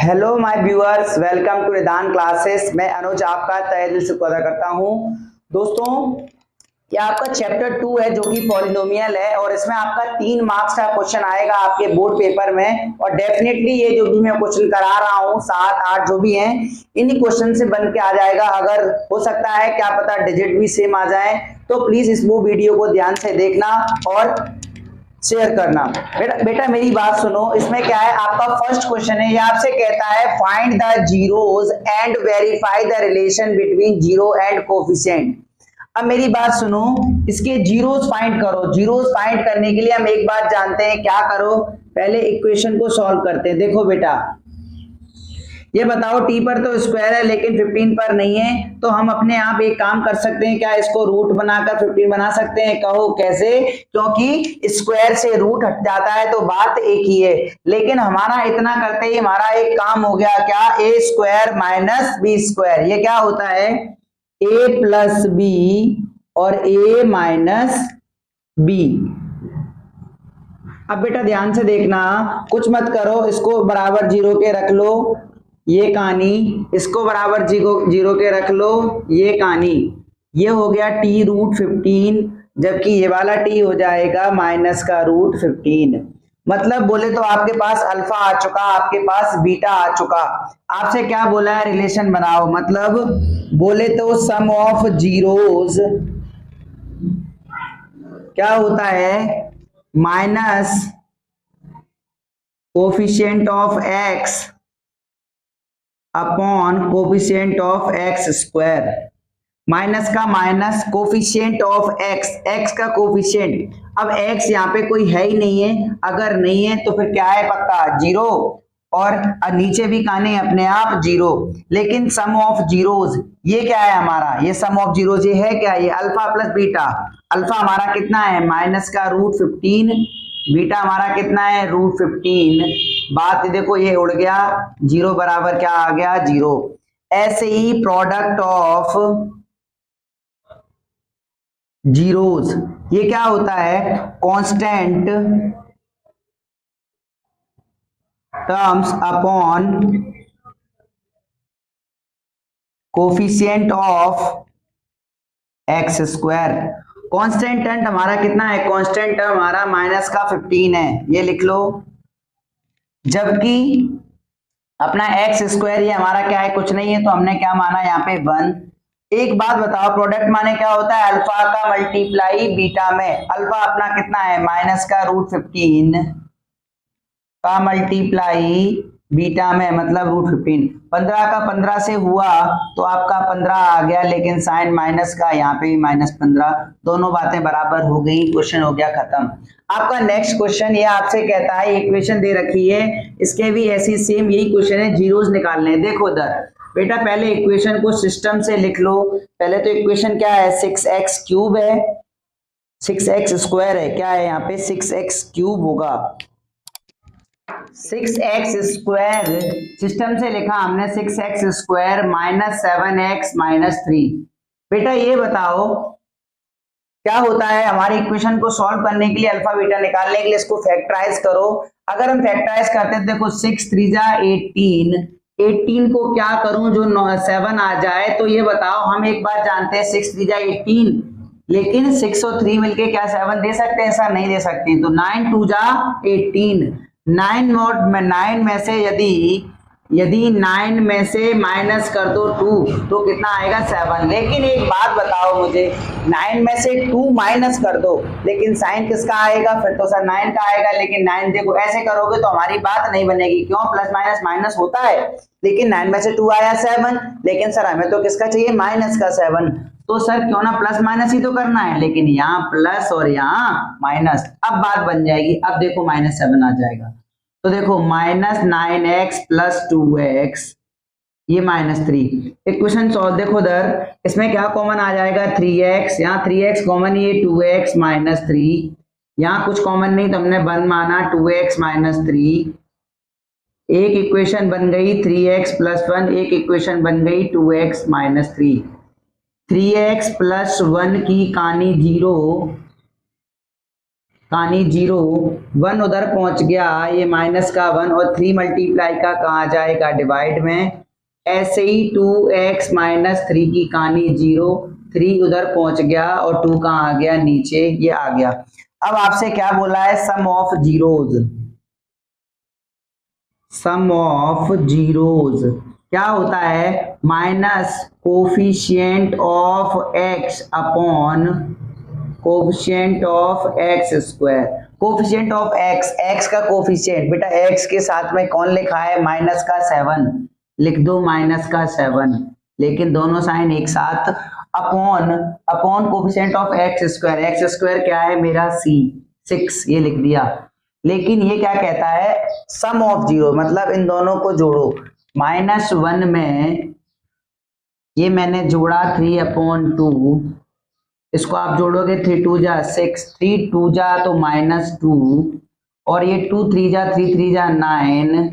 Hello my viewers, welcome to Nidan classes. मैं अनुज आपका तहे दिल से स्वागत करता हूं। दोस्तों, ये आपका चैप्टर 2 है जो कि पॉलिनोमियल है और इसमें आपका 3 मार्क्स का क्वेश्चन आएगा आपके बोर्ड पेपर में। और डेफिनेटली ये जो भी मैं क्वेश्चन करा रहा हूँ 7-8 जो भी हैं, इन्हीं क्वेश्चन से बन के आ जाएगा। अगर हो सकता है क्या पता डिजिट भी सेम आ जाए, तो प्लीज इस वीडियो को ध्यान से देखना और शेयर करना। बेटा मेरी बात सुनो। इसमें क्या है, आपका फर्स्ट क्वेश्चन है, ये आपसे कहता है find the zeros and verify the relation between zero and coefficient. अब मेरी बात सुनो, इसके जीरोस फाइंड करो। जीरोस फाइंड करने के लिए हम एक बात जानते हैं, क्या करो, पहले इक्वेशन को सॉल्व करते हैं। देखो बेटा, ये बताओ टी पर तो स्क्वायर है लेकिन 15 पर नहीं है, तो हम अपने आप एक काम कर सकते हैं, क्या इसको रूट बनाकर 15 बना सकते हैं? कहो कैसे? क्योंकि स्क्वायर से रूट हट जाता है तो बात एक ही है। लेकिन हमारा इतना करते ही हमारा एक काम हो गया, क्या? ए स्क्वायर माइनस बी स्क्वायर। ये क्या होता है? ए प्लस बी और ए माइनस बी। अब बेटा ध्यान से देखना, कुछ मत करो, इसको बराबर जीरो के रख लो, ये कहानी, इसको बराबर जीरो के रख लो, ये कहानी। ये हो गया टी रूट 15, जबकि ये वाला टी हो जाएगा माइनस का रूट 15। मतलब बोले तो आपके पास अल्फा आ चुका, आपके पास बीटा आ चुका। आपसे क्या बोला है? रिलेशन बनाओ। मतलब बोले तो सम ऑफ जीरोस क्या होता है? Minus coefficient of x upon coefficient of x square. Minus का माइनस, कोफिशिएंट ऑफ एक्स, एक्स का कोफिशिएंट। अब एक्स यहाँ पे कोई है ही नहीं है, अगर नहीं है तो फिर क्या है? पक्का जीरो। और नीचे भी काने अपने आप जीरो। लेकिन सम ऑफ जीरोस ये क्या है हमारा? ये सम ऑफ जीरोस ये है क्या? ये अल्फा प्लस बीटा। अल्फा हमारा कितना है? माइनस का रूट 15। बीटा हमारा कितना है? रूट 15। बात देखो, ये उड़ गया, जीरो बराबर क्या आ गया? जीरो। ऐसे ही प्रोडक्ट ऑफ जीरोस ये क्या होता है? Constant terms upon coefficient of x square. Constant term हमारा कितना है? कांस्टेंट टर्म हमारा माइनस का 15 है, ये लिख लो। जबकि अपना एक्स स्क्वायर ये हमारा क्या है? कुछ नहीं है, तो हमने क्या माना यहाँ पे? 1। एक बात बताओ, प्रोडक्ट माने क्या होता है? अल्फा का मल्टीप्लाई बीटा में। अल्फा अपना कितना है? माइनस का रूट 15 का मल्टीप्लाई बीटा में, मतलब रूट 15। 15 का 15 से हुआ तो आपका 15 आ गया, लेकिन साइन माइनस का यहाँ पे भी -15, दोनों बातें बराबर हो गई, क्वेश्चन हो गया खत्म। आपका नेक्स्ट क्वेश्चन ये आपसे कहता है, इक्वेशन दे रखी है, इसके भी ऐसी सेम यही क्वेश्चन है, जीरोस निकालने हैं। देखो उधर बेटा, पहले इक्वेशन को सिस्टम से लिख लो। पहले तो इक्वेशन क्या है? 6x क्यूब है, 6x स्क्वायर है, क्या है यहाँ पे? 6x क्यूब होगा। 6x स्क्वायर सिस्टम से लिखा हमने, 6x square minus 7x minus 3। बेटा ये बताओ क्या होता है? हमारी इक्वेशन को सॉल्व करने के लिए, अल्फा बीटा निकालने के लिए इसको फैक्टराइज करो। अगर हम फैक्टराइज करते हैं, देखो 6 3 जा 18, 18 को क्या करूं जो 7 आ जाए? तो ये बताओ, हम एक बात जानते हैं, 6 3 जा 18, लेकिन 6 और 3 मिलके क्या 7 दे सकते हैं? ऐसा नहीं दे सकते। तो 9 2 जा 18, 9 में से यदि 9 में से माइनस कर दो 2 तो कितना आएगा? 7। लेकिन एक बात बताओ मुझे, 9 में से 2 माइनस कर दो, लेकिन साइन किसका आएगा? फिर तो सर 9 का आएगा। लेकिन 9 देखो ऐसे करोगे तो हमारी बात नहीं बनेगी। क्यों? प्लस माइनस माइनस होता है, लेकिन 9 में से 2 आया 7, लेकिन सर हमें तो किसका चाहिए? माइनस का 7। तो सर क्यों ना प्लस माइनस ही तो करना है, लेकिन यहाँ प्लस और यहाँ माइनस। अब बात बन जाएगी। अब देखो -7 आ जाएगा, तो देखो -9x प्लस 2x, ये -3। Equation solve. देखो उधर इसमें क्या कॉमन आ जाएगा? 3x, यहाँ 3x कॉमन, ये 2x माइनस 3, यहाँ कुछ कॉमन नहीं तो हमने 1 माना, 2x माइनस 3। एक इक्वेशन बन गई 3x प्लस 1, एक इक्वेशन बन गई 2x माइनस 3। 3x प्लस 1 की कहानी 0, कहानी 0, 1 उधर पहुंच गया, ये माइनस का 1 और 3 मल्टीप्लाई का कहाँ जाएगा डिवाइड में। ऐसे ही 2x माइनस 3 की कहानी 0, 3 उधर पहुंच गया और 2 कहाँ आ गया नीचे, ये आ गया। अब आपसे क्या बोला है, sum of zeros. Sum of zeros क्या होता है, minus coefficient of x upon coefficient of x square. Coefficient of x का कोफिशिएंट बेटा x के साथ में कौन लिखा है, माइनस का 7 लिख दो, माइनस का 7, लेकिन दोनों साइन एक साथ, upon coefficient of x square क्या है मेरा c6, ये लिख दिया। लेकिन ये क्या कहता है, सम ऑफ जीरो, मतलब इन दोनों को जोड़ो। -1 में ये मैंने जोड़ा 3/2, इसको आप जोड़ोगे 3 2 जा 6, 3 2 जा तो -2, और ये 2 3 जा 3 3 जा 9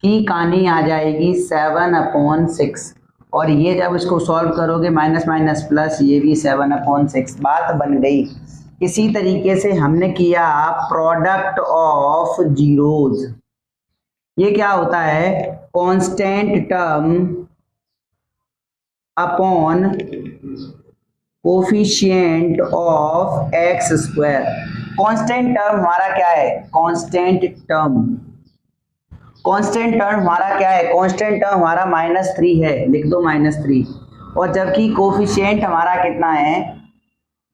की कहानी आ जाएगी 7/6, और ये जब इसको सॉल्व करोगे माइनस माइनस प्लस, ये भी 7/6, बात बन गई। इसी तरीके से हमने किया प्रोडक्ट ऑफ जीरोज। ये क्या होता है, constant term upon coefficient of x square. Constant term हमारा क्या है, कांस्टेंट टर्म हमारा क्या है, कांस्टेंट टर्म हमारा -3 है, लिख दो -3, और जबकि कोफिशिएंट हमारा कितना है,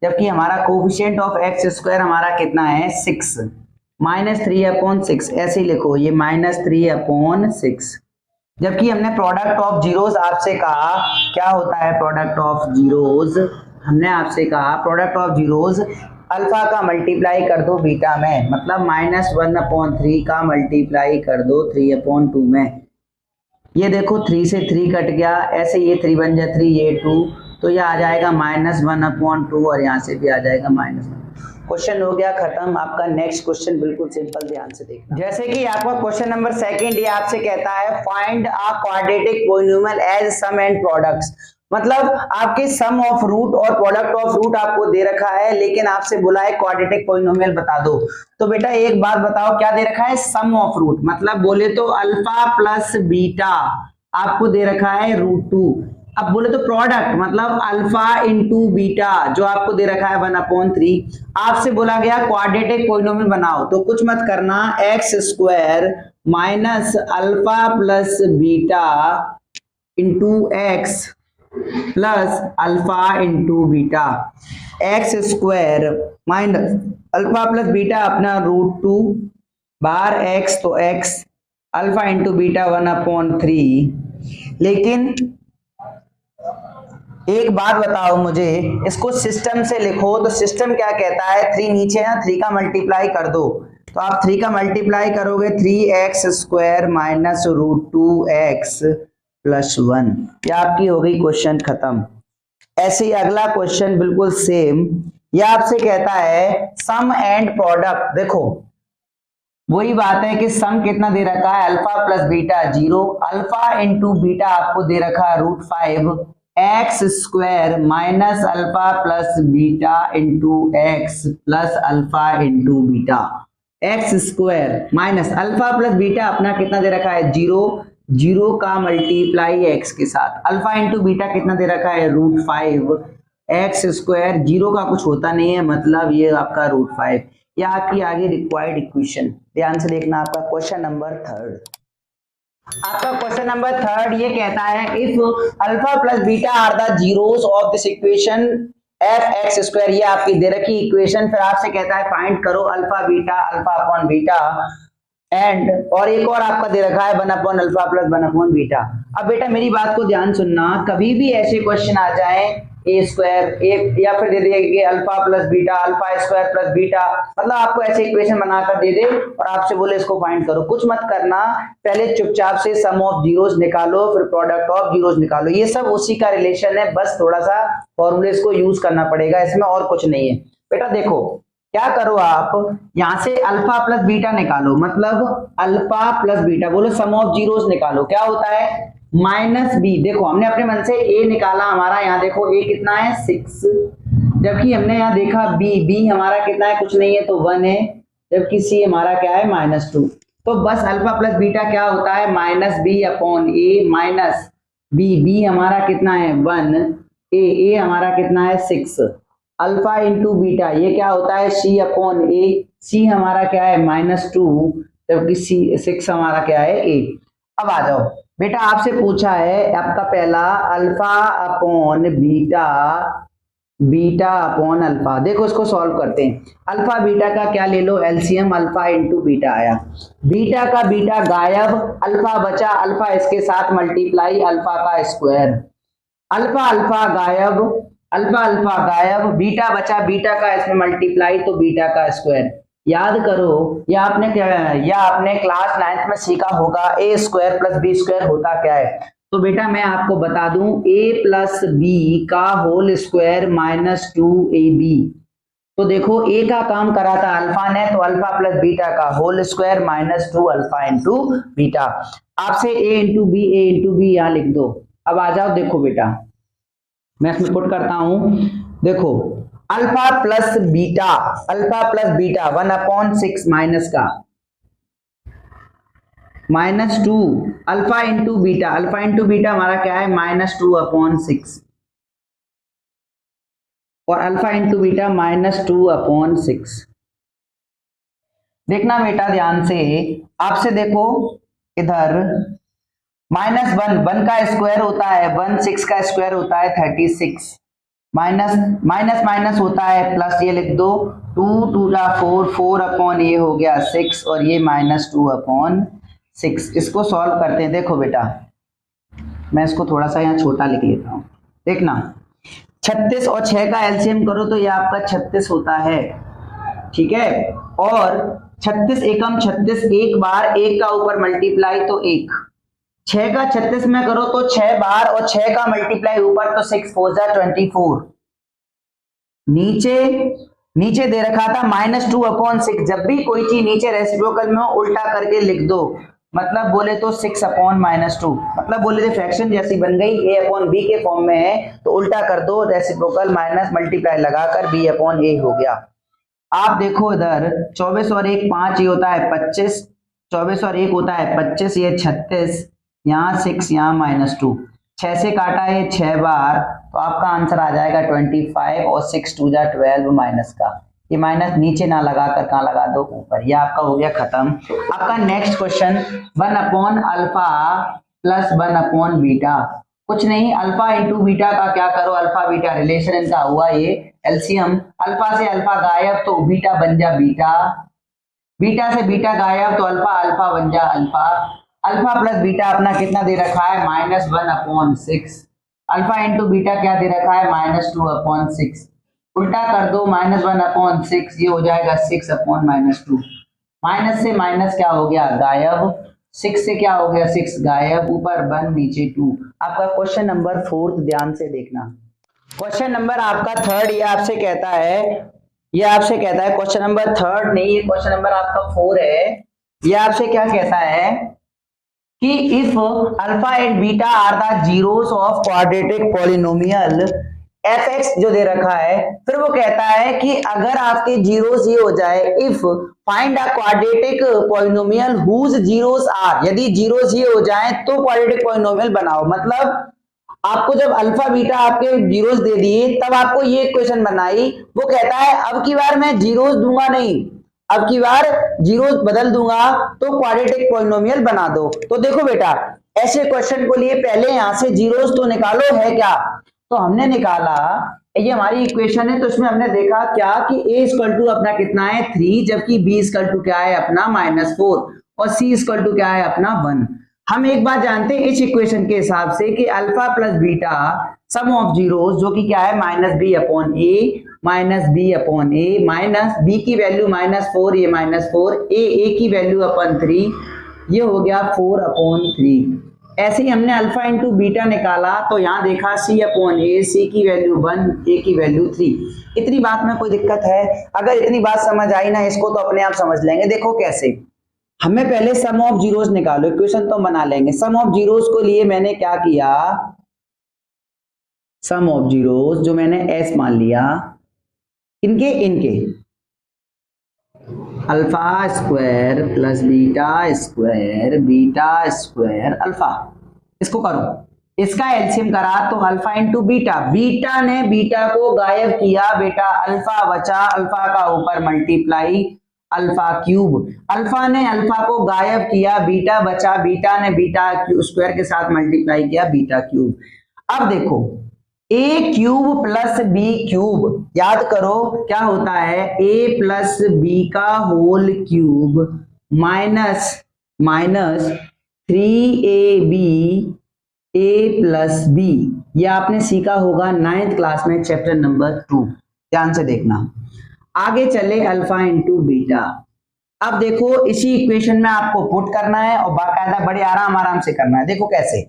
जबकि हमारा कोफिशिएंट ऑफ x स्क्वायर हमारा कितना है 6, -3/6 ऐसे ही लिखो, ये -3/6। जबकि हमने प्रोडक्ट ऑफ जीरोज आपसे कहा क्या होता है, प्रोडक्ट ऑफ जीरोज हमने आपसे कहा, प्रोडक्ट ऑफ जीरोज अल्फा का मल्टीप्लाई कर दो बीटा में, मतलब -1/3 का मल्टीप्लाई कर दो 3/2 में। ये देखो 3 से 3 कट गया, ऐसे ये 3 बन जाए 3, ये 2, तो ये आ जाएगा -1/2, और यहाँ से भी आ जाएगा -1। क्वेश्चन हो गया खत्म। आपका नेक्स्ट क्वेश्चन बिल्कुल सिंपल, ध्यान से देखना। जैसे कि आपका क्वेश्चन नंबर 2 ये आपसे कहता है find a quadratic polynomial as sum and products, मतलब आपके सम ऑफ रूट और प्रोडक्ट ऑफ रूट आपको दे रखा है, लेकिन आपसे बोला है क्वाड्रेटिक पॉलिनोमियल बता दो। तो बेटा एक बात बताओ, क्या दे रखा है, सम ऑफ रूट, मतलब बोले तो अल्फा प्लस बीटा आपको दे रखा है √2। अब बोले तो प्रोडक्ट मतलब अल्फा इंटू बीटा जो आपको दे रखा है 1/3। आपसे बोला गया क्वाड्रेटिक पॉलिनोमियल बनाओ, तो कुछ मत करना, x² minus alpha plus beta into x plus alpha into beta, x² minus alpha plus beta अपना √2 बार x, तो x अल्फा इंटू बीटा 1/3। लेकिन एक बात बताओ मुझे, इसको सिस्टम से लिखो, तो सिस्टम क्या कहता है, 3 नीचे है, 3 का मल्टीप्लाई कर दो, तो आप 3 का मल्टीप्लाई करोगे 3x² माइनस √2x प्लस 1, ये आपकी हो गई क्वेश्चन खत्म। ऐसे ही अगला क्वेश्चन बिल्कुल सेम, ये आपसे कहता है सम एंड प्रोडक्ट। देखो वही बात है कि सम कितना दे रखा है, alpha plus beta 0, alpha into beta आपको दे रखा है √5, x² minus alpha plus beta into x plus alpha into beta, x² minus alpha plus beta अपना कितना दे रखा है 0, 0 का मल्टीप्लाई x के साथ, अल्फा इंटू बीटा कितना दे रखा है √5, x² 0 का कुछ होता नहीं है, मतलब ये आपका √5। ये आपकी आगे रिक्वायर्ड इक्वेशन, ध्यान से देखना। आपका क्वेश्चन नंबर 3, आपका क्वेश्चन नंबर 3 ये कहता है if alpha plus beta are the zeros of this equation f(x²), ये आपकी दे रखी इक्वेशन। फिर आपसे कहता है फाइंड करो अल्फा अपॉन बीटा एंड, और एक और आपका दे रखा है 1/अल्फा प्लस 1/बीटा। अब बेटा मेरी बात को ध्यान सुनना, कभी भी ऐसे क्वेश्चन आ जाए a² या फिर दे देंगे alpha plus beta, alpha plus beta, मतलब आपको ऐसे इक्वेशन बनाकर दे दे और आपसे बोले इसको फाइंड करो, कुछ मत करना, पहले चुपचाप से सम ऑफ जीरोस निकालो, फिर प्रोडक्ट ऑफ जीरोस निकालो, ये सब उसी का रिलेशन है, बस थोड़ा सा फॉर्मूलेस को यूज करना पड़ेगा, इसमें और कुछ नहीं है। बेटा देखो क्या करो, आप यहां से अल्फा प्लस बीटा निकालो, मतलब अल्फा प्लस बीटा, बोलो सम ऑफ जीरोस निकालो, क्या होता है -b। देखो हमने अपने मन से a निकाला, हमारा यहाँ देखो a कितना है 6, जबकि हमने यहाँ देखा बी हमारा कितना है, कुछ नहीं है तो 1 है, जबकि सी हमारा क्या है -2। तो बस अल्फा प्लस बीटा क्या होता है -b/a माइनस बी हमारा कितना है 1, ए हमारा कितना है 6, अल्फा इंटू बीटा ये क्या होता है c/a, सी हमारा क्या है -2, जबकि सी 6 हमारा क्या है 8। अब आ जाओ बेटा, आपसे पूछा है आपका पहला alpha upon beta upon alpha. देखो इसको सॉल्व करते हैं। अल्फा बीटा का क्या ले लो एलसीएम, अल्फा इंटू बीटा आया, बीटा का बीटा गायब, अल्फा बचा, अल्फा इसके साथ मल्टीप्लाई अल्फा का स्क्वायर, अल्फा गायब, बीटा बचा, बीटा का इसमें मल्टीप्लाई तो बीटा का स्क्वायर। याद करो या आपने क्लास 9th में सीखा होगा ए स्क्वायर प्लस बी स्क्वायर होता क्या है। तो बेटा मैं आपको बता दूं a प्लस बी का होल स्क्वायर -2ab। तो देखो a का काम करा था अल्फा ने, तो अल्फा प्लस बीटा का whole square -2 alpha into beta. आपसे a इंटू बी यहाँ लिख दो। अब आ जाओ, देखो बेटा मैं इसमें पुट करता हूं, देखो अल्फा प्लस बीटा 1/6 माइनस का -2 अल्फा इंटू बीटा हमारा क्या है -2/6 और अल्फा इंटू बीटा -2/6। देखना बेटा ध्यान से, आपसे देखो इधर -1 का स्क्वायर होता है 1, 6 का स्क्वायर होता है 36, माइनस होता है प्लस, ये लिख दो 2 2 4 ये हो गया 6 और ये -2/6। इसको सॉल्व करते हैं। देखो बेटा मैं इसको थोड़ा सा यहाँ छोटा लिख लेता हूँ। देखना 36 और 6 का एलसीएम करो तो ये आपका 36 होता है, ठीक है। और 36 एकम 36, एक बार 1 का ऊपर मल्टीप्लाई तो 1, 6 का 36 में करो तो 6 बार और 6 का मल्टीप्लाई ऊपर तो 6 4 जा 24। नीचे दे रखा था -2/6। जब भी कोई चीज नीचे रेसिप्रोकल में हो उल्टा करके लिख दो, मतलब बोले तो 6/-2, मतलब बोले तो फ्रैक्शन जैसी बन गई, a/b के फॉर्म में है तो उल्टा कर दो, रेसिप्रोकल माइनस मल्टीप्लाई लगाकर b/a हो गया। आप देखो इधर 24 और 1 5, ये होता है 25, 24 और 1 होता है 25, ये 36, यहाँ 6 यहाँ -2, 6 से काटा है 6 बार तो आपका आंसर आ जाएगा 25 और 6 2 जा 12 माइनस का, ये माइनस नीचे ना लगाकर कहाँ लगा दो ऊपर। ये आपका हो गया खत्म। आपका नेक्स्ट क्वेश्चन 1/अल्फा प्लस 1/बीटा। कुछ नहीं, अल्फा इंटू बीटा का क्या करो, अल्फा बीटा रिलेशन इनका हुआ ये एलसीएम, अल्फा से अल्फा गायब तो बीटा बन जा बीटा, बीटा से बीटा गायब तो अल्फा बन जा अल्फा, अल्फा प्लस बीटा अपना कितना दे रखा है -1/6, अल्फा इंटू बीटा क्या दे रखा है -2/6, उल्टा कर दो -1/6, ये हो जाएगा 6/-2, माइनस से माइनस क्या हो गया गायब, 6 से क्या हो गया 6 गायब, ऊपर 1 नीचे 2। आपका क्वेश्चन नंबर 4 ध्यान से देखना। क्वेश्चन नंबर आपका 3 ये आपसे कहता है क्वेश्चन नंबर 3 नहीं, ये क्वेश्चन नंबर आपका 4 है। ये आपसे क्या कहता है कि if alpha and beta are the zeros of quadratic polynomial fx जो दे रखा है, फिर वो कहता है कि अगर आपके जीरोस ये हो जाए, if find a quadratic polynomial whose zeros are, यदि जीरोस ये हो जाए तो क्वाड्रेटिक पॉलिनोमियल बनाओ। मतलब आपको जब अल्फा बीटा आपके जीरोस दे दिए तब आपको ये इक्वेशन बनाई, वो कहता है अब की बार मैं जीरोस दूंगा नहीं, अब की बार जीरोस बदल दूंगा तो क्वाड्रेटिक पॉलिनोमियल बना दो। तो देखो बेटा ऐसे क्वेश्चन को लिए पहले यहां से जीरोस तो निकालो, है क्या, तो हमने निकाला, ये हमारी इक्वेशन है, तो इसमें हमने देखा क्या कि a = अपना कितना है 3, जबकि b = क्या है अपना -4 और c = क्या है अपना 1। हम एक बात जानते हैं इस इक्वेशन के हिसाब से कि alpha plus beta some of zeros जो कि क्या है -b/a माइनस b की वैल्यू -4, ये -4, a की वैल्यू अपन 3, ये हो गया 4/3। ऐसे ही हमने अल्फा इंटू बीटा निकाला तो यहाँ देखा c/a, c की वैल्यू 1, a की वैल्यू 3। इतनी बात में कोई दिक्कत है? अगर इतनी बात समझ आई ना, इसको तो अपने आप समझ लेंगे। देखो कैसे, हमें पहले सम ऑफ जीरोस निकालो, इक्वेशन तो बना लेंगे। सम ऑफ जीरोस को लिए मैंने क्या किया, सम ऑफ जीरोस जो मैंने s मान लिया, इनके इनके alpha square plus beta square alpha, इसको करो, इसका एलसीएम करा तो अल्फा इंटू बीटा, बीटा ने बीटा को गायब किया बेटा, अल्फा बचा, अल्फा का ऊपर मल्टीप्लाई अल्फा क्यूब, अल्फा ने अल्फा को गायब किया, बीटा बचा, बीटा ने बीटा स्क्वायर के साथ मल्टीप्लाई किया बीटा क्यूब। अब देखो ए क्यूब प्लस बी क्यूब, याद करो क्या होता है, ए प्लस बी का होल क्यूब माइनस 3ab ए प्लस बी, यह आपने सीखा होगा 9th क्लास में चैप्टर नंबर 2, ध्यान से देखना। आगे चले अल्फा इंटू बीटा, अब देखो इसी इक्वेशन में आपको पुट करना है और बाकायदा बड़े आराम से करना है। देखो कैसे,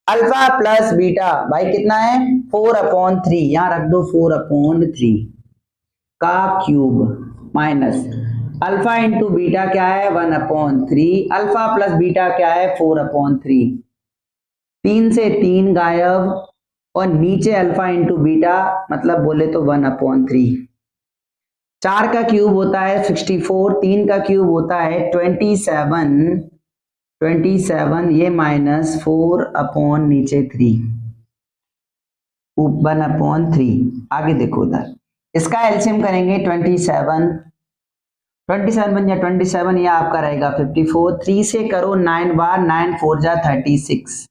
अल्फा प्लस बीटा भाई कितना है 4/3, यहां रख दो 4/3 का cube minus alpha into beta क्या है 1/3, अल्फा प्लस बीटा क्या है 4/3, 3 से 3 गायब और नीचे अल्फा इंटू बीटा मतलब बोले तो 1/3, 4 का क्यूब होता है 64, 3 का क्यूब होता है 27, ये माइनस 4 नीचे 3 1/3। आगे देखो उधर, इसका एलसीएम करेंगे 27 बन जाए 27, ये आपका रहेगा 54, 3 से करो 9 बार, 9 4 जा 36,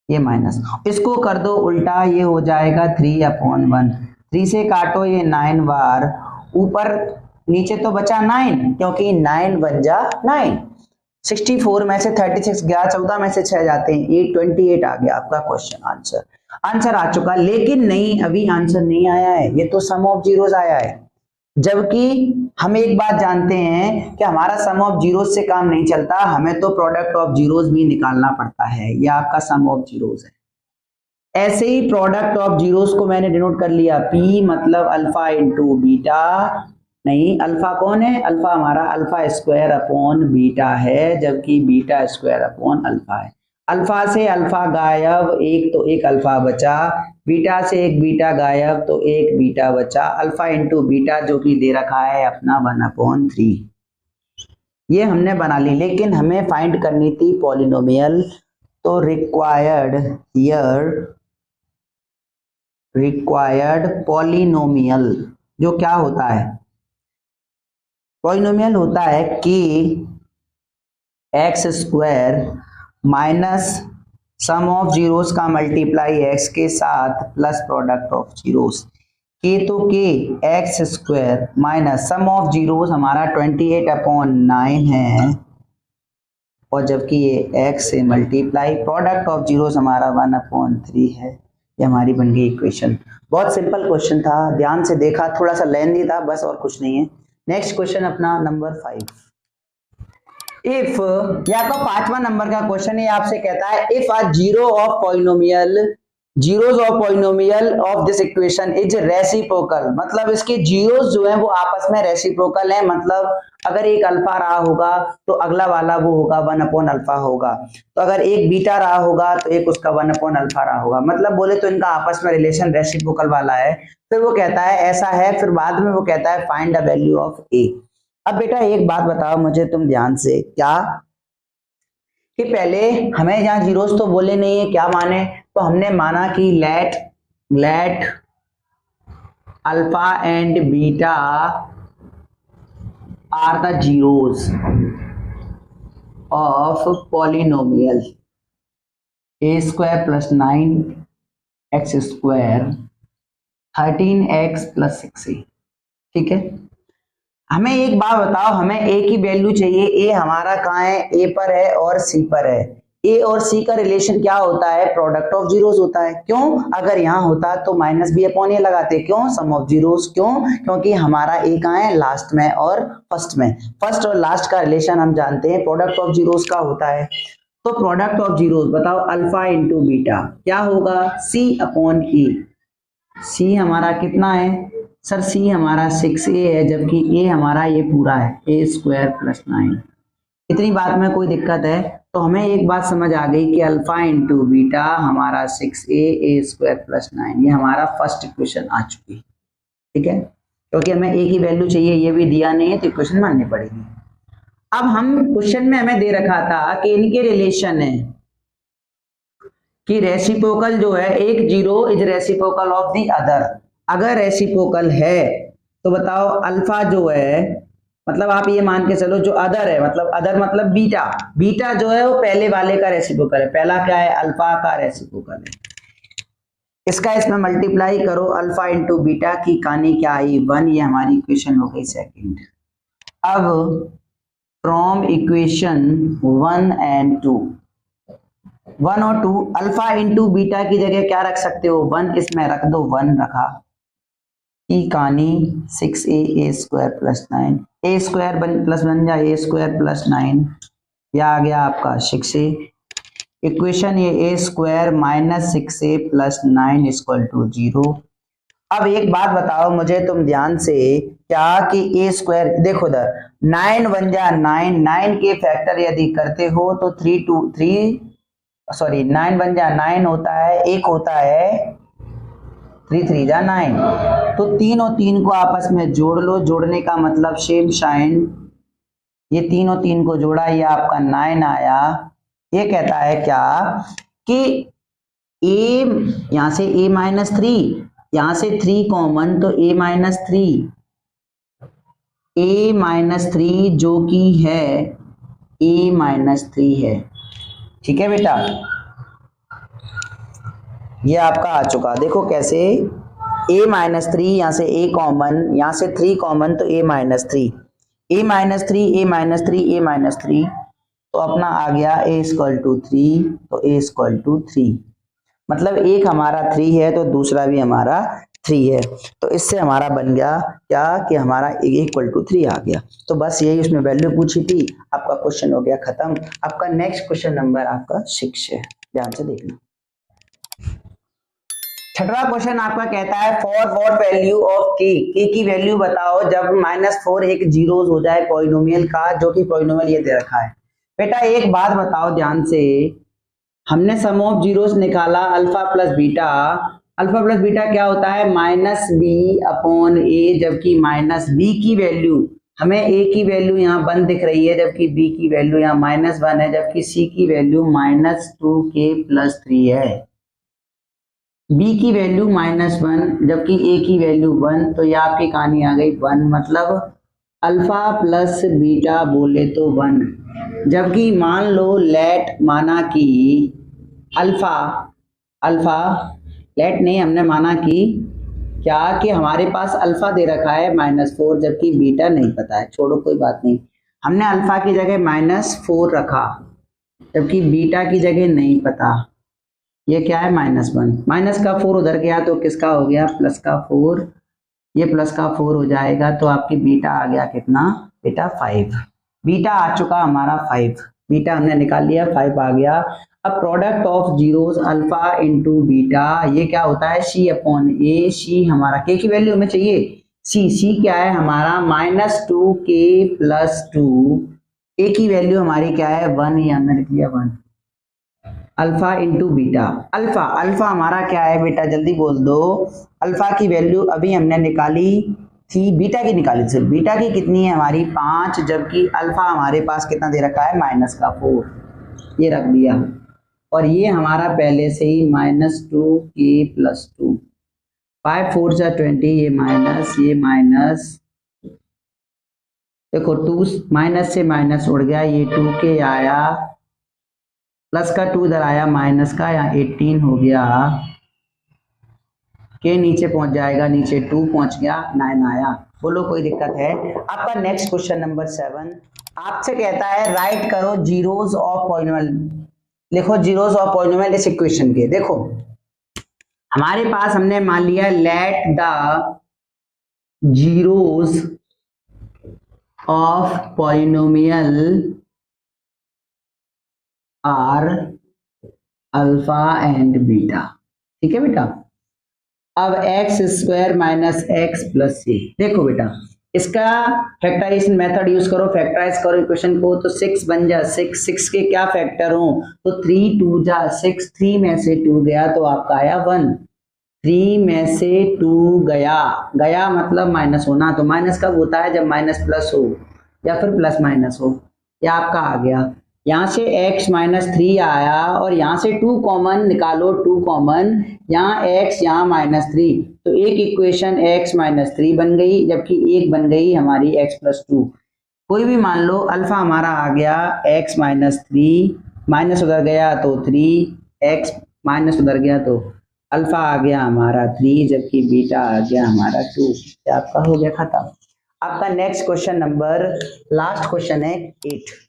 ये माइनस, इसको कर दो उल्टा, ये हो जाएगा 3/1, 3 से काटो ये 9 बार, ऊपर नीचे तो बचा 9 क्योंकि 9 बन जा 9, 64 में से 36 गया, 14 में से 6 जाते हैं 28 आ गया आपका क्वेश्चन आंसर आ चुका। लेकिन नहीं, अभी आंसर नहीं आया है, ये तो सम ऑफ जीरोस आया है, जबकि हम एक बात जानते हैं कि हमारा सम ऑफ जीरोस से काम नहीं चलता, हमें तो प्रोडक्ट ऑफ जीरोस भी निकालना पड़ता है, ये आपका सम ऑफ जीरोस है। ऐसे ही प्रोडक्ट ऑफ जीरोस को मैंने डिनोट कर लिया P, मतलब अल्फा इंटू बीटा, नहीं अल्फा कौन है, अल्फा हमारा अल्फा स्क्वायर अपॉन बीटा है, जबकि बीटा स्क्वायर अपॉन अल्फा है। अल्फा से अल्फा गायब, एक तो एक अल्फा बचा, बीटा से एक बीटा गायब तो एक बीटा बचा, अल्फा इंटू बीटा जो कि दे रखा है अपना 1/3, ये हमने बना ली। लेकिन हमें फाइंड करनी थी पॉलिनोमियल, तो रिक्वायर्ड पॉलिनोमियल, जो क्या होता है, पॉलिनोमियल होता है कि x square minus sum of zeros का मल्टीप्लाई एक्स के साथ प्लस प्रोडक्ट ऑफ जीरोस, के तो के x square minus sum of zeros हमारा 28/9 है, और जबकि ये x से मल्टीप्लाई प्रोडक्ट ऑफ जीरोस हमारा 1/3 है, ये हमारी बन गई इक्वेशन। बहुत सिंपल क्वेश्चन था, ध्यान से देखा, थोड़ा सा लेंथी था बस, और कुछ नहीं है। नेक्स्ट क्वेश्चन अपना नंबर 5, इफ, या तो 5वां नंबर का क्वेश्चन है, आपसे कहता है if a zeros of polynomial of this equation is reciprocal, मतलब इसके जीरोस जो हैं वो आपस में रेसिप्रोकल हैं, मतलब अगर एक अल्फा रहा होगा तो अगला वाला वो होगा 1/अल्फा होगा, तो अगर एक बीटा रहा होगा तो एक उसका 1/अल्फा रहा होगा, मतलब बोले तो इनका आपस में रिलेशन रेसिप्रोकल वाला है। फिर वो कहता है ऐसा है, फिर बाद में वो कहता है फाइंड द वैल्यू ऑफ ए। अब बेटा एक बात बताओ मुझे तुम ध्यान से, क्या कि पहले हमें यहाँ जीरोस तो बोले नहीं है, क्या माने, तो हमने माना कि let alpha and beta are the zeros of polynomial a square plus 9x square 13x plus 6a, ठीक है। हमें एक बात बताओ, हमें a की वैल्यू चाहिए, a हमारा कहाँ है, a पर है और c पर है, a और c का रिलेशन क्या होता है, प्रोडक्ट ऑफ जीरोस होता है। क्यों, अगर यहाँ होता तो माइनस बी अपॉन ए लगाते, क्यों, सम ऑफ जीरोस, क्यों, क्योंकि हमारा a कहाँ है, लास्ट में और फर्स्ट में, फर्स्ट और लास्ट का रिलेशन हम जानते हैं प्रोडक्ट ऑफ जीरोस का होता है। तो प्रोडक्ट ऑफ जीरोस बताओ, अल्फा इंटू बीटा क्या होगा, c अपॉन ए, c हमारा कितना है सर, c हमारा 6a है, जबकि a हमारा ये पूरा है a स्क्वायर प्लस 9। इतनी बात में कोई दिक्कत है, तो हमें एक बात समझ आ गई कि अल्फा इंटू बीटा हमारा 6a a स्क्वायर प्लस 9, ये हमारा फर्स्ट इक्वेशन आ चुकी है, ठीक है। क्योंकि हमें ए की वैल्यू चाहिए, ये भी दिया नहीं है तो इक्वेशन माननी पड़ेगी। अब हम क्वेश्चन में हमें दे रखा था कि इनके रिलेशन है कि रेसिप्रोकल जो है एक zero is reciprocal of the other. अगर रेसिप्रोकल है तो बताओ अल्फा जो है, मतलब आप ये मान के चलो जो अदर है, मतलब अदर मतलब बीटा, बीटा जो है वो पहले वाले का रेसिप्रोकल है। पहला क्या है? अल्फा का रेसिप्रोकल है। इसका इसमें मल्टीप्लाई करो, अल्फा इंटू बीटा की कहानी क्या आई? 1। ये हमारी इक्वेशन हो गई सेकंड। अब फ्रॉम इक्वेशन 1 एंड 2, 1 और 2, अल्फा इंटू बीटा की जगह क्या रख सकते हो? 1 इसमें रख दो, 1 रखा की कहानी 6a स्क्वायर प्लस 9, ए स्क्वायर प्लस बन जा ए स्क्वायर प्लस 9, यह आ गया आपका 6a। इक्वेशन ये a square minus 6a plus 9 equal to 0। अब एक बात बताओ मुझे तुम ध्यान से, क्या कि ए स्क्वायर देखो इधर 9 बन जा 9, 9 के फैक्टर यदि करते हो तो 9 बन जा 9 होता है, एक होता है 3 3 जा 9, तो 3 और 3 को आपस में जोड़ लो, जोड़ने का मतलब सेम साइन, ये 3 और 3 को जोड़ा, ये आपका 9 आया। ये कहता है क्या कि a यहां से a माइनस 3, यहां से 3 कॉमन तो a माइनस 3, a माइनस 3 जो कि है a माइनस 3 है। ठीक है बेटा, ये आपका आ चुका। देखो कैसे, a माइनस 3 यहाँ से a कॉमन, यहाँ से 3 कॉमन तो a minus 3, a minus 3, a minus 3, a minus 3, तो अपना आ गया a इक्वल टू 3, तो a इक्वल टू 3, मतलब एक हमारा 3 है तो दूसरा भी हमारा 3 है। तो इससे हमारा बन गया क्या कि हमारा a इक्वल टू 3 आ गया। तो बस यही उसमें वैल्यू पूछी थी, आपका क्वेश्चन हो गया खत्म। आपका नेक्स्ट क्वेश्चन नंबर आपका 6 है, ध्यान से देखना। छठवां क्वेश्चन आपका कहता है for what value of k, k की वैल्यू बताओ जब -4 एक जीरोस हो जाए पॉलिनोमियल का, जो कि पॉलिनोमियल ये दे रखा है। बेटा एक बात बताओ ध्यान से, हमने सम ऑफ जीरोस निकाला alpha plus beta, alpha plus beta क्या होता है? -b अपॉन a, जबकि -b की वैल्यू हमें a की वैल्यू यहाँ 1 दिख रही है, जबकि b की वैल्यू यहाँ -1 है, जबकि c की वैल्यू -2k प्लस 3 है। b की वैल्यू -1 जबकि a की वैल्यू 1, तो ये आपकी कहानी आ गई 1, मतलब अल्फा प्लस बीटा बोले तो 1। जबकि मान लो लेट माना कि अल्फा लेट नहीं, हमने माना कि क्या कि हमारे पास अल्फा दे रखा है -4, जबकि बीटा नहीं पता है। छोड़ो कोई बात नहीं, हमने अल्फा की जगह -4 रखा, जबकि बीटा की जगह नहीं पता। ये क्या है? -1, माइनस का 4 उधर गया तो किसका हो गया? प्लस का 4, ये प्लस का 4 हो जाएगा, तो आपकी बीटा आ गया कितना बेटा? 5। बीटा आ चुका हमारा 5, बीटा हमने निकाल लिया, 5 आ गया। अब product of zeros alpha into beta, ये क्या होता है? c अपॉन a, c हमारा k की वैल्यू हमें चाहिए, c क्या है हमारा? -2k प्लस 2, a की वैल्यू हमारी क्या है? 1, ये हमने लिख लिया 1। अल्फा इंटू बीटा, अल्फा हमारा क्या है बेटा? जल्दी बोल दो। अल्फा की वैल्यू अभी हमने निकाली थी, बीटा की निकाली थी। बीटा की कितनी है हमारी? 5, जबकि अल्फा हमारे पास कितना दे रखा है? -4, ये रख दिया। और ये हमारा पहले से ही -2k प्लस 2, 5 4 जा 20, ये माइनस, देखो 2 माइनस से माइनस उड़ गया, ये 2k आया, प्लस का 2 इधर आया, माइनस का यहाँ 18 हो गया, के नीचे पहुंच जाएगा, नीचे 2 पहुंच गया, 9 आया। बोलो कोई दिक्कत है? आपका नेक्स्ट क्वेश्चन नंबर 7 आपसे कहता है राइट करो जीरोस ऑफ पॉलिनोमियल, लिखो जीरोस ऑफ पॉलिनोमियल इस इक्वेशन के। देखो हमारे पास हमने मान लिया let the zeros of polynomial are alpha and beta. ठीक है बेटा, अब x square minus x plus c, देखो बेटा इसका फैक्टराइजेशन मेथड यूज करो, फैक्टराइज करो इक्वेशन को, तो 6 बन जा 6, 6 के क्या फैक्टर हो? तो 3 2 जा 6, 3 में से 2 गया तो आपका आया 1, 3 में से 2 गया, गया मतलब माइनस होना, तो माइनस कब होता है? जब माइनस प्लस हो या फिर प्लस माइनस हो। या आपका आ गया, यहाँ से x माइनस 3 आया और यहाँ से 2 कॉमन निकालो, 2 कॉमन, यहाँ x यहाँ माइनस 3, तो एक इक्वेशन x माइनस 3 बन गई, जबकि एक बन गई हमारी x प्लस 2। कोई भी मान लो, अल्फा हमारा आ गया x माइनस 3, माइनस उधर गया तो 3, x माइनस उधर गया तो अल्फा आ गया हमारा 3, जबकि बीटा आ गया हमारा 2। आपका हो गया खत्म। आपका next question number, last question है 8।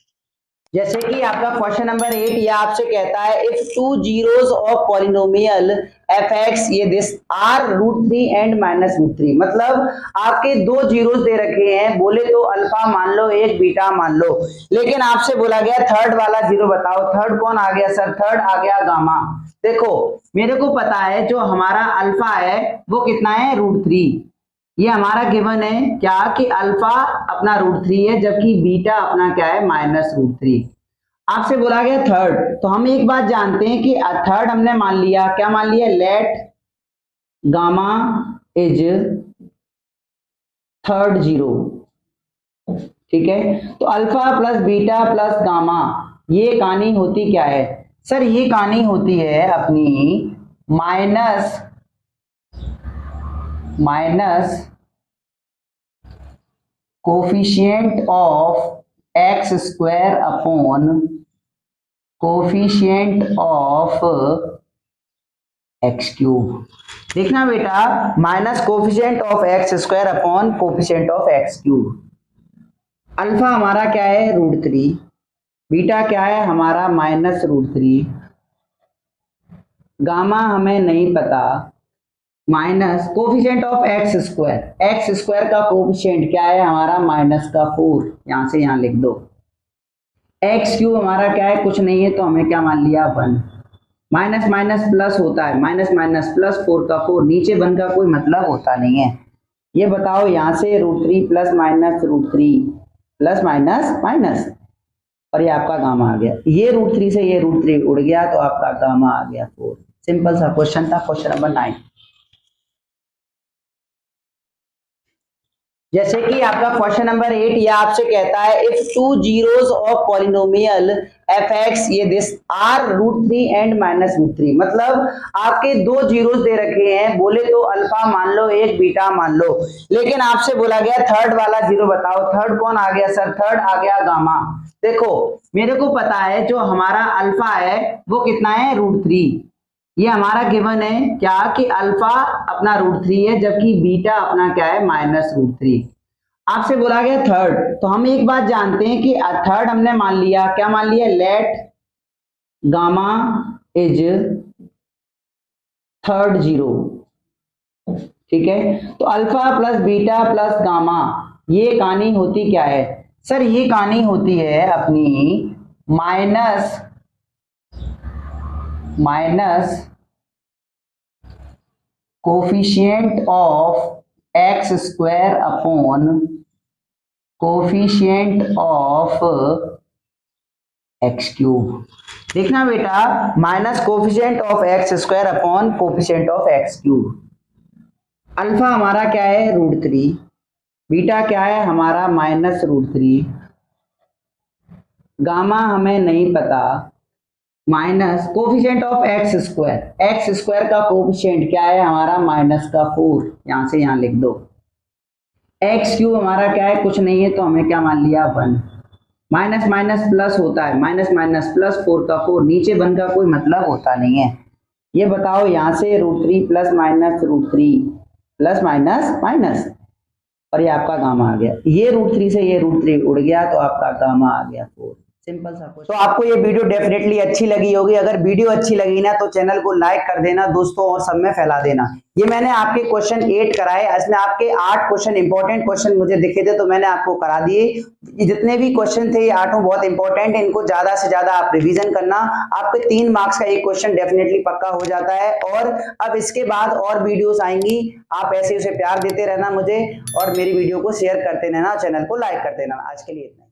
जैसे कि आपका क्वेश्चन नंबर 8 ये आपसे कहता है if 2 zeros of polynomial fx ये दिस आर √3 एंड -√3, मतलब आपके 2 जीरोस दे रखे हैं, बोले तो अल्फा मान लो, एक बीटा मान लो, लेकिन आपसे बोला गया थर्ड वाला जीरो बताओ। थर्ड कौन आ गया सर? थर्ड आ गया गामा। देखो मेरे को पता है जो हमारा अल्फा है वो कितना है? √3। ये हमारा गिवन है क्या कि अल्फा अपना √3 है, जबकि बीटा अपना क्या है? -√3। आपसे बोला गया थर्ड, तो हम एक बात जानते हैं कि थर्ड हमने मान लिया, क्या मान लिया? Let gamma is third zero, ठीक है। तो alpha plus beta plus gamma, ये कहानी होती क्या है सर? ये कहानी होती है अपनी minus coefficient of x square upon coefficient of x cube. देखना बेटा, minus coefficient of x square upon coefficient of x cube. Alpha हमारा क्या है? √3, बीटा क्या है हमारा? -√3, गामा हमें नहीं पता, minus coefficient of x square का कोफिशिएंट क्या है हमारा? -4, यहां से यहां लिख दो। एक्स क्यूब हमारा क्या है? कुछ नहीं है, तो हमें क्या मान लिया? 1। माइनस माइनस प्लस होता है, माइनस माइनस प्लस 4 का 4, नीचे 1 का कोई मतलब होता नहीं है। ये बताओ यहाँ से √3 plus minus √3 plus minus minus, और ये आपका गामा आ गया। ये √3 से ये √3 उड़ गया, तो आपका गामा आ गया 4। सिंपल सा क्वेश्चन था, क्वेश्चन नंबर 9। जैसे कि आपका क्वेश्चन नंबर 8 ये आपसे कहता है if 2 zeros of polynomial fx ये दिस आर √3 एंड -√3, मतलब आपके 2 जीरोस दे रखे हैं, बोले तो अल्फा मान लो, एक बीटा मान लो, लेकिन आपसे बोला गया थर्ड वाला जीरो बताओ। थर्ड कौन आ गया सर? थर्ड आ गया गामा। देखो मेरे को पता है जो हमारा अल्फा है वो कितना है? √3। ये हमारा गिवन है क्या कि अल्फा अपना √3 है, जबकि बीटा अपना क्या है? -√3। आपसे बोला गया थर्ड, तो हम एक बात जानते हैं कि थर्ड हमने मान लिया, क्या मान लिया? Let gamma is third zero, ठीक है। तो alpha plus beta plus gamma, ये कहानी होती क्या है सर? ये कहानी होती है अपनी minus coefficient of x square upon coefficient of x cube. देखना बेटा, minus coefficient of x square upon coefficient of x cube. Alpha हमारा क्या है? √3, बीटा क्या है हमारा? -√3, गामा हमें नहीं पता, minus coefficient of x square का कोफिशिएंट क्या है हमारा? -4, यहां से यहां लिख दो। एक्स क्यूब हमारा क्या है? कुछ नहीं है, तो हमें क्या मान लिया? 1। माइनस माइनस प्लस होता है, माइनस माइनस प्लस 4 का 4, नीचे 1 का कोई मतलब होता नहीं है। ये बताओ यहाँ से √3 plus minus √3 plus minus minus, और ये आपका गामा आ गया। ये √3 से ये √3 उड़ गया, तो आपका गामा आ गया 4। सिंपल सा क्वेश्चन। तो आपको ये वीडियो डेफिनेटली अच्छी लगी होगी। अगर वीडियो अच्छी लगी ना तो चैनल को लाइक कर देना दोस्तों, और सब में फैला देना। ये मैंने आपके क्वेश्चन 8 कराए, इसमें आपके 8 क्वेश्चन इंपॉर्टेंट क्वेश्चन मुझे दिखे थे, तो मैंने आपको करा दिए। जितने भी क्वेश्चन थे ये 8 बहुत इंपॉर्टेंट है, इनको ज्यादा से ज्यादा आप रिवीजन करना। आपके 3 मार्क्स का एक क्वेश्चन डेफिनेटली पक्का हो जाता है। और अब इसके बाद और वीडियोस आएंगी, आप ऐसे उसे प्यार देते रहना मुझे, और मेरी वीडियो को शेयर करते रहना, चैनल को लाइक करते रहना। आज के लिए इतना।